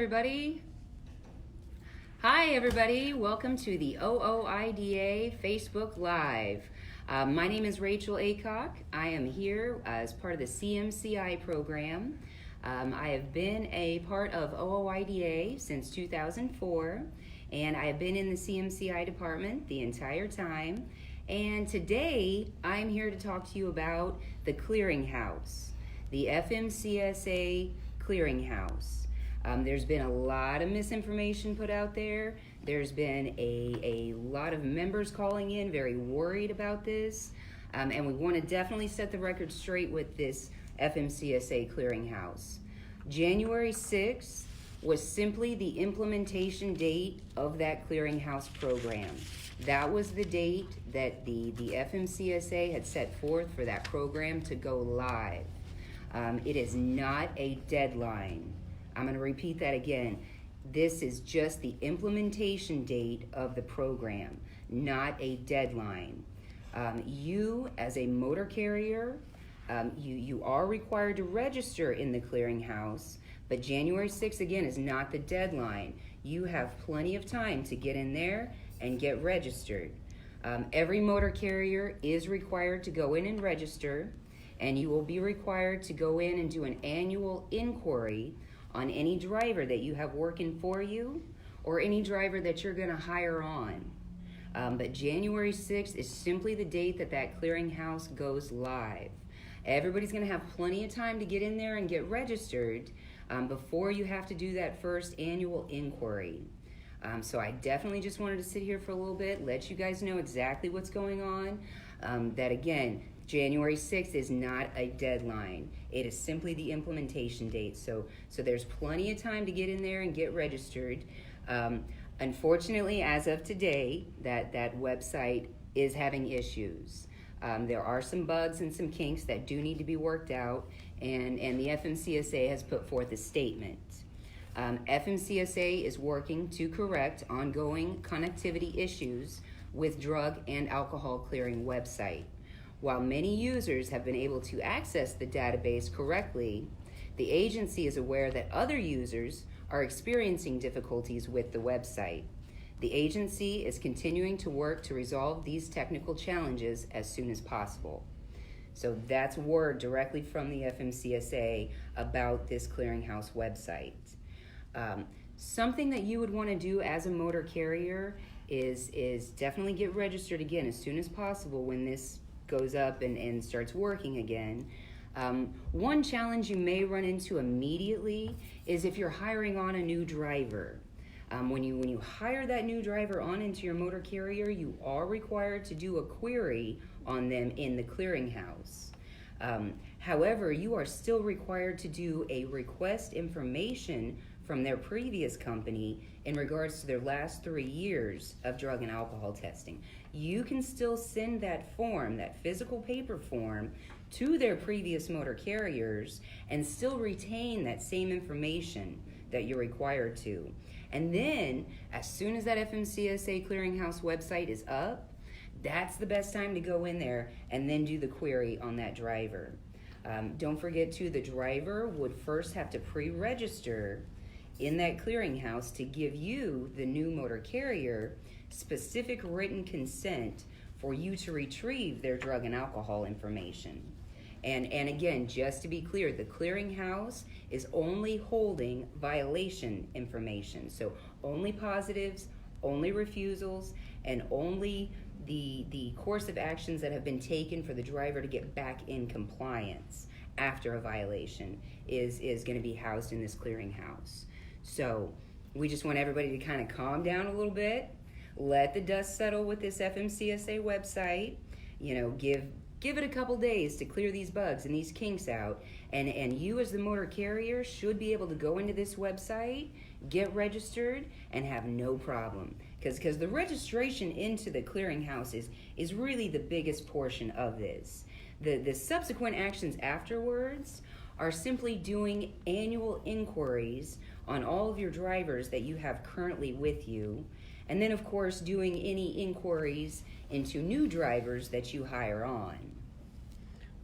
everybody. Hi, everybody. Welcome to the OOIDA Facebook Live. My name is Rachel Aycock. I am here as part of the CMCI program. I have been a part of OOIDA since 2004, and I have been in the CMCI department the entire time. And today, I'm here to talk to you about the Clearinghouse, the FMCSA Clearinghouse. There's been a lot of misinformation put out there. There's been a lot of members calling in very worried about this. And we want to definitely set the record straight with this FMCSA Clearinghouse. January 6th was simply the implementation date of that Clearinghouse program. That was the date that the FMCSA had set forth for that program to go live. It is not a deadline. I'm going to repeat that again. This is just the implementation date of the program, not a deadline. You, as a motor carrier, you are required to register in the Clearinghouse, but January 6th, again, is not the deadline. You have plenty of time to get in there and get registered. Every motor carrier is required to go in and register, and you will be required to go in and do an annual inquiry on any driver that you have working for you or any driver that you're going to hire on. But January 6th is simply the date that that Clearinghouse goes live. Everybody's going to have plenty of time to get in there and get registered before you have to do that first annual inquiry. So I definitely just wanted to sit here for a little bit, let you guys know exactly what's going on. That again, January 6th is not a deadline. It is simply the implementation date. So there's plenty of time to get in there and get registered. Unfortunately, as of today, that website is having issues. There are some bugs and some kinks that do need to be worked out, and the FMCSA has put forth a statement. FMCSA is working to correct ongoing connectivity issues with drug and alcohol clearing website. While many users have been able to access the database correctly, the agency is aware that other users are experiencing difficulties with the website. The agency is continuing to work to resolve these technical challenges as soon as possible. So that's word directly from the FMCSA about this Clearinghouse website. Something that you would want to do as a motor carrier is definitely get registered again as soon as possible when this goes up and starts working again. One challenge you may run into immediately is if you're hiring on a new driver. When you hire that new driver on into your motor carrier, you are required to do a query on them in the Clearinghouse. However, you are still required to do a request information from their previous company in regards to their last 3 years of drug and alcohol testing. You can still send that form, that physical paper form, to their previous motor carriers and still retain that same information that you're required to. And then, as soon as that FMCSA Clearinghouse website is up, that's the best time to go in there and then do the query on that driver. Don't forget too, the driver would first have to pre-register in that Clearinghouse to give you, the new motor carrier, specific written consent for you to retrieve their drug and alcohol information. And again, just to be clear, the Clearinghouse is only holding violation information. So only positives, only refusals, and only the course of actions that have been taken for the driver to get back in compliance after a violation is going to be housed in this Clearinghouse. So we just want everybody to kind of calm down a little bit, let the dust settle with this FMCSA website, give it a couple days to clear these bugs and these kinks out, and you as the motor carrier should be able to go into this website, get registered, and have no problem. Because the registration into the Clearinghouse is really the biggest portion of this. The subsequent actions afterwards are simply doing annual inquiries on all of your drivers that you have currently with you, and then of course doing any inquiries into new drivers that you hire on.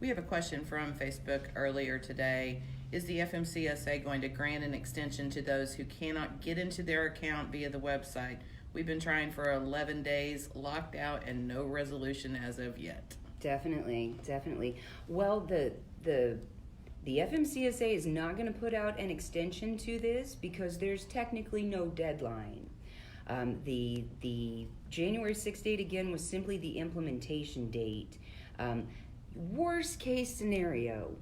We have a question from Facebook earlier today, is the FMCSA going to grant an extension to those who cannot get into their account via the website? We've been trying for 11 days, locked out, and no resolution as of yet. Definitely. Well, the FMCSA is not going to put out an extension to this because there's technically no deadline. The January 6th date again was simply the implementation date. Worst case scenario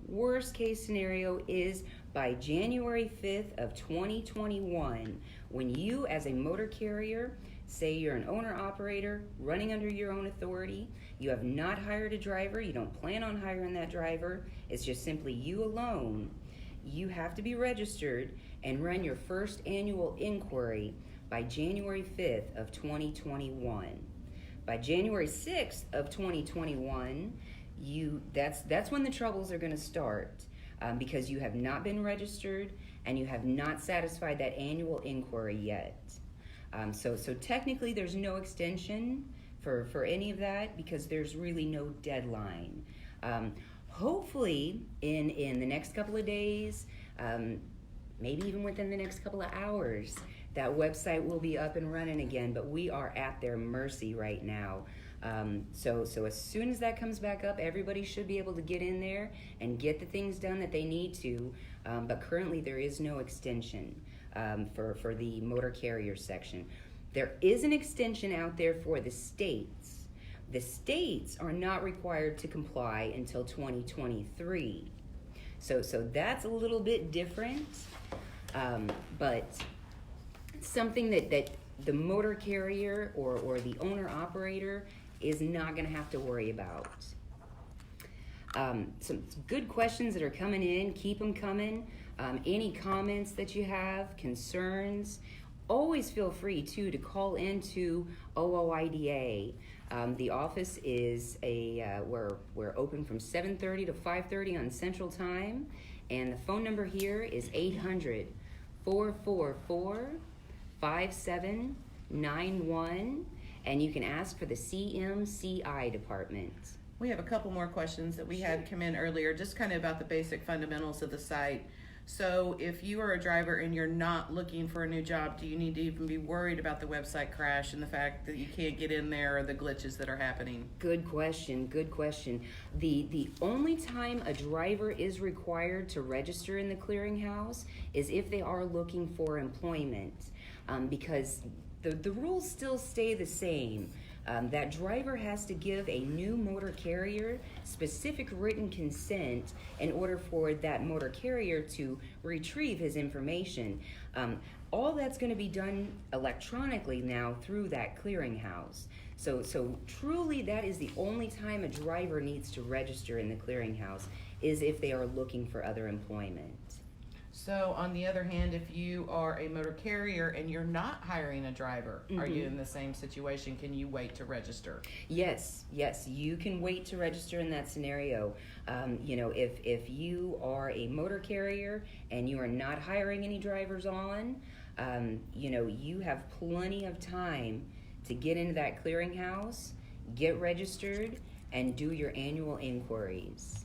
is by January 5th of 2021, when you as a motor carrier, say you're an owner-operator running under your own authority, you have not hired a driver, you don't plan on hiring that driver, it's just simply you alone, you have to be registered and run your first annual inquiry by January 5th of 2021. By January 6th of 2021, that's when the troubles are going to start, because you have not been registered and you have not satisfied that annual inquiry yet. So technically there's no extension for any of that because there's really no deadline. Hopefully in the next couple of days, maybe even within the next couple of hours, that website will be up and running again, but we are at their mercy right now. So as soon as that comes back up, everybody should be able to get in there and get the things done that they need to, but currently there is no extension for the motor carrier section. There is an extension out there for the states. The states are not required to comply until 2023. So that's a little bit different, but something that the motor carrier or the owner-operator is not going to have to worry about. Some good questions that are coming in. Keep them coming. Any comments that you have, concerns, always feel free to call into OOIDA. The office is we're open from 7:30 to 5:30 on Central Time, and the phone number here is 800-444-5791, and you can ask for the CMCI department. We have a couple more questions that we had come in earlier, just kind of about the basic fundamentals of the site. So if you are a driver and you're not looking for a new job, do you need to even be worried about the website crash and the fact that you can't get in there or the glitches that are happening? Good question. The only time a driver is required to register in the clearinghouse is if they are looking for employment, because the rules still stay the same. That driver has to give a new motor carrier specific written consent in order for that motor carrier to retrieve his information. All that's going to be done electronically now through that clearinghouse. So truly that is the only time a driver needs to register in the clearinghouse, is if they are looking for other employment. So on the other hand, if you are a motor carrier and you're not hiring a driver, are you in the same situation? Can you wait to register? Yes, you can wait to register in that scenario. If you are a motor carrier and you are not hiring any drivers on, you have plenty of time to get into that clearinghouse, get registered, and do your annual inquiries.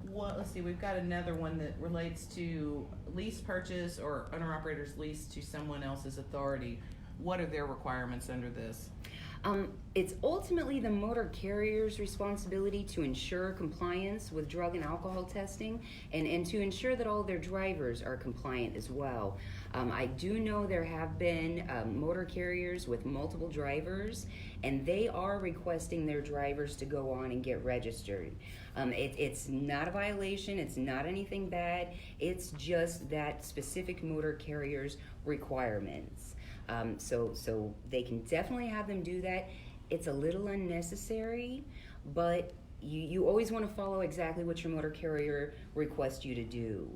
Well, let's see, we've got another one that relates to lease purchase or owner-operator's lease to someone else's authority. What are their requirements under this? It's ultimately the motor carrier's responsibility to ensure compliance with drug and alcohol testing and to ensure that all their drivers are compliant as well. I do know there have been motor carriers with multiple drivers, and they are requesting their drivers to go on and get registered. It's not a violation, it's not anything bad, it's just that specific motor carrier's requirements. So they can definitely have them do that. It's a little unnecessary, but you always want to follow exactly what your motor carrier requests you to do.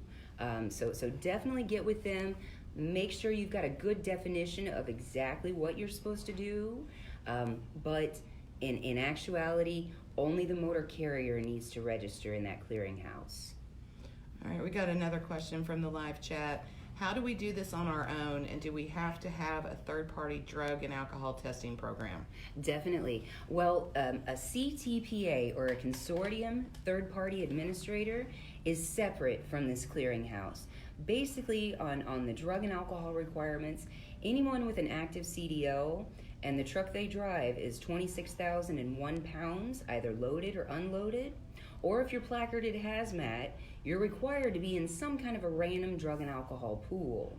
So definitely get with them. Make sure you've got a good definition of exactly what you're supposed to do. But in actuality, only the motor carrier needs to register in that clearinghouse. All right, we got another question from the live chat. How do we do this on our own, and do we have to have a third-party drug and alcohol testing program? Definitely. Well, a CTPA, or a consortium third-party administrator, is separate from this clearinghouse. Basically, on the drug and alcohol requirements, anyone with an active CDO and the truck they drive is 26,001 pounds, either loaded or unloaded, or if you're placarded hazmat, you're required to be in some kind of a random drug and alcohol pool.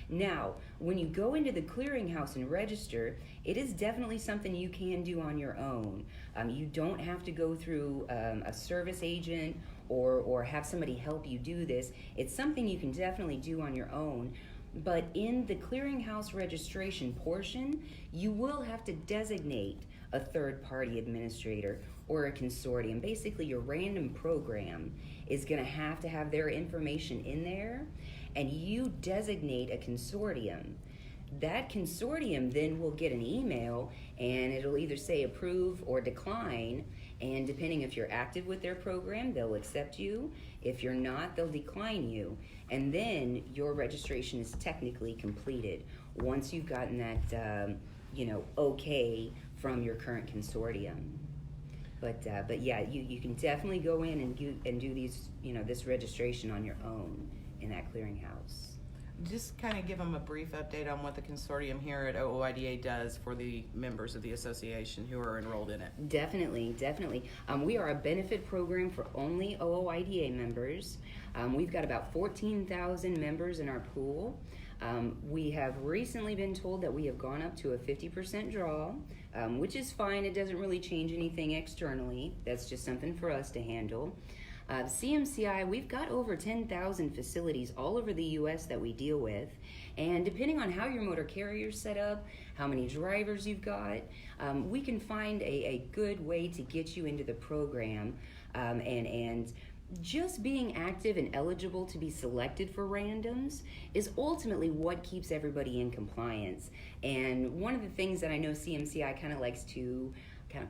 Now, when you go into the clearinghouse and register, it is definitely something you can do on your own. You don't have to go through a service agent or have somebody help you do this. It's something you can definitely do on your own. But in the clearinghouse registration portion, you will have to designate a third-party administrator or a consortium. Basically, your random program is going to have their information in there, and you designate a consortium. That consortium then will get an email, and it'll either say approve or decline, and depending if you're active with their program, they'll accept you. If you're not, they'll decline you. And then your registration is technically completed once you've gotten that, okay from your current consortium. But yeah, you can definitely go in and do these, this registration on your own in that clearinghouse. Just kind of give them a brief update on what the consortium here at OOIDA does for the members of the association who are enrolled in it. Definitely. We are a benefit program for only OOIDA members. We've got about 14,000 members in our pool. We have recently been told that we have gone up to a 50% draw, which is fine. It doesn't really change anything externally. That's just something for us to handle. CMCI, we've got over 10,000 facilities all over the U.S. that we deal with, and depending on how your motor carrier's set up, how many drivers you've got, we can find a good way to get you into the program, and just being active and eligible to be selected for randoms is ultimately what keeps everybody in compliance. And one of the things that I know CMCI kind of likes to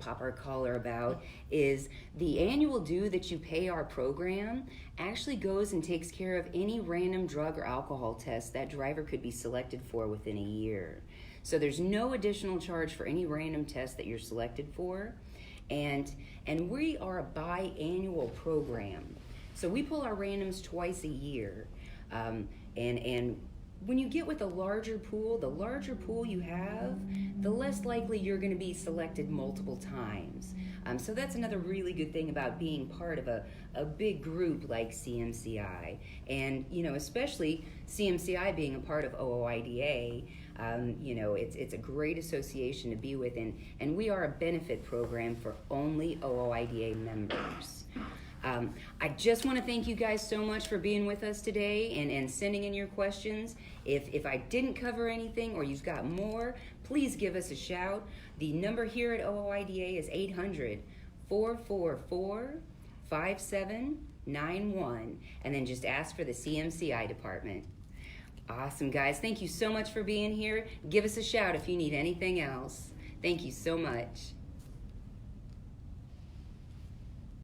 pop our collar about is the annual due that you pay our program actually goes and takes care of any random drug or alcohol test that driver could be selected for within a year. So there's no additional charge for any random test that you're selected for. And we are a biannual program. So we pull our randoms twice a year. And when you get with a larger pool, the larger pool you have, the less likely you're going to be selected multiple times. So that's another really good thing about being part of a big group like CMCI. And, especially CMCI being a part of OOIDA, it's a great association to be with. And we are a benefit program for only OOIDA members. I just want to thank you guys so much for being with us today and sending in your questions. If I didn't cover anything or you've got more, please give us a shout. The number here at OOIDA is 800-444-5791, and then just ask for the CMCI department. Awesome, guys. Thank you so much for being here. Give us a shout if you need anything else. Thank you so much.